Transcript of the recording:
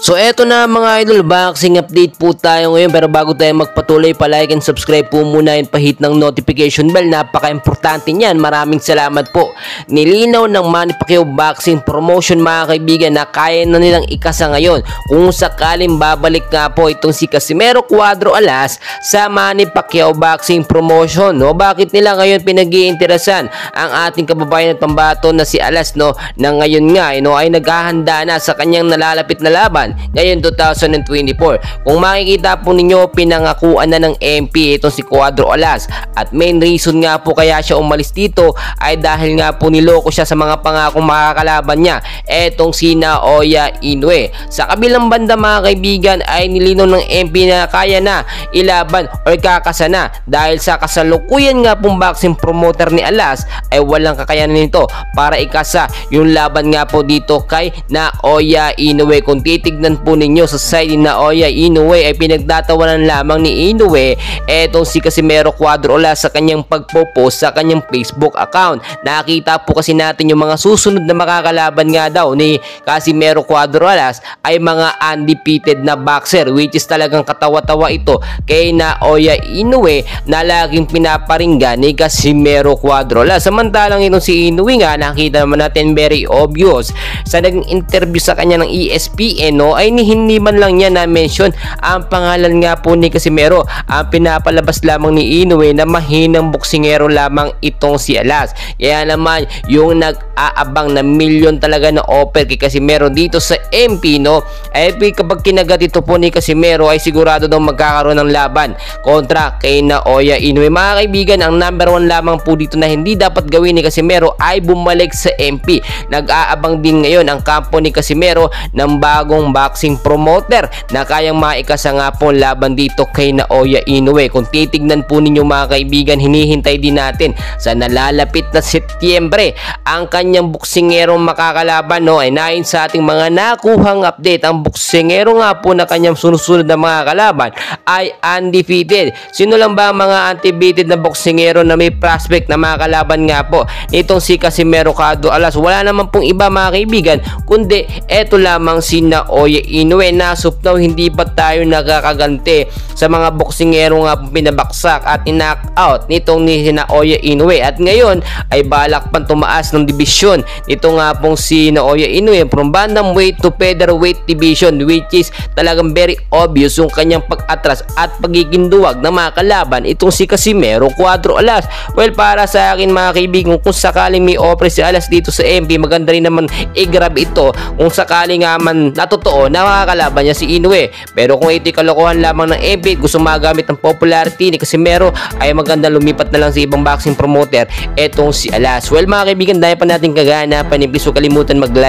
So eto na mga idol, boxing update po tayo ngayon, pero bago tayo magpatuloy, pa-like and subscribe po muna and pahit ng notification bell, napaka-importante niyan. Maraming salamat po. Nilinaw ng Manny Pacquiao Boxing Promotion mga kaibigan na kaya na nilang ikasa ngayon kung sakaling babalik nga po itong si Casimero Cuadro Alas sa Manny Pacquiao Boxing Promotion. No? Bakit nila ngayon pinag-iinteresan ang ating kababayan at pambato na si Alas, no, na ngayon nga ay naghahanda na sa kanyang nalalapit na laban ngayon 2024. Kung makikita po ninyo, pinangakuan na ng MP itong si Cuadro Alas, at main reason nga po kaya siya umalis dito ay dahil nga po niloko siya sa mga pangakong makakalaban niya, etong si Naoya Inoue. Sa kabilang banda mga kaibigan ay nilinaw ng MP na kaya na ilaban or kakasa na dahil sa kasalukuyan nga pong boxing promoter ni Alas ay walang kakayanan nito para ikasa yung laban nga po dito kay Naoya Inoue. Kung titignan po ninyo sa side ni Naoya Inoue ay pinagtatawanan lamang ni Inoue etong si Casimero Cuadro Alas sa kanyang pagpo-post sa kanyang Facebook account. Nakita po kasi natin yung mga susunod na makakalaban nga daw ni Casimero Cuadro Alas ay mga undefeated na boxer, which is talagang katawa-tawa ito kay Naoya Inoue na laging pinaparinggan ni Casimero Cuadro Alas. Samantalang itong si Inoue nga, nakita naman natin very obvious sa naging interview sa kanya ng ESPN, no, ay hindi man lang niya na-mention ang pangalan nga po ni Casimero. Ang pinapalabas lamang ni Inoue na mahinang boksingero lamang itong si Alas. Kaya naman yung nag-aabang na milyon talaga na offer kay Casimero dito sa MP, no, ay kapag kinagat ito po ni Casimero ay sigurado daw magkakaroon ng laban kontra kay Naoya Inoue. Mga kaibigan, ang number 1 lamang po dito na hindi dapat gawin ni Casimero ay bumalik sa MP. Nag-aabang din ngayon ang kampo ni Casimero ng bagong boxing promoter na kayang maikasa nga po laban dito kay Naoya Inoue. Kung titignan po ninyo mga kaibigan, hinihintay din natin sa nalalapit na Setyembre ang kanyang boksingerong makakalaban, no, ay nain sa ating mga nakuhang update, ang boksingero nga po na kanyang sunusunod na mga kalaban ay undefeated. Sino lang ba ang mga undefeated na boksingero na may prospect na makakalaban nga po nitong si Casimero Cuadro Alas? Wala naman pong iba mga kaibigan kundi eto lamang si Naoya Inoue. Nasupnaw hindi pa tayo nakakaganti sa mga boksingero nga pinabaksak at knock out nitong ni Naoya Inoue, at ngayon ay balak pang tumaas ng division nito nga pong si Naoya Inoue from bantamweight to featherweight division, which is talagang very obvious yung kanyang pag-atras at pagiging duwag na mga kalaban itong si Casimero Cuadro Alas. Well, para sa akin mga kaibigan, kung sakaling may offer si Alas dito sa MP, maganda rin naman i-grab ito kung sakaling nga man natotoo na makakalaban niya si Inoue. Pero kung ito'y kalokohan lamang ng MP, gusto magamit ng popularity ni Casimero, ay maganda lumipat na lang sa ibang boxing promoter etong si Alas. Well mga kaibigan, dahil pa natin kaganapan, please huwag kalimutan mag-like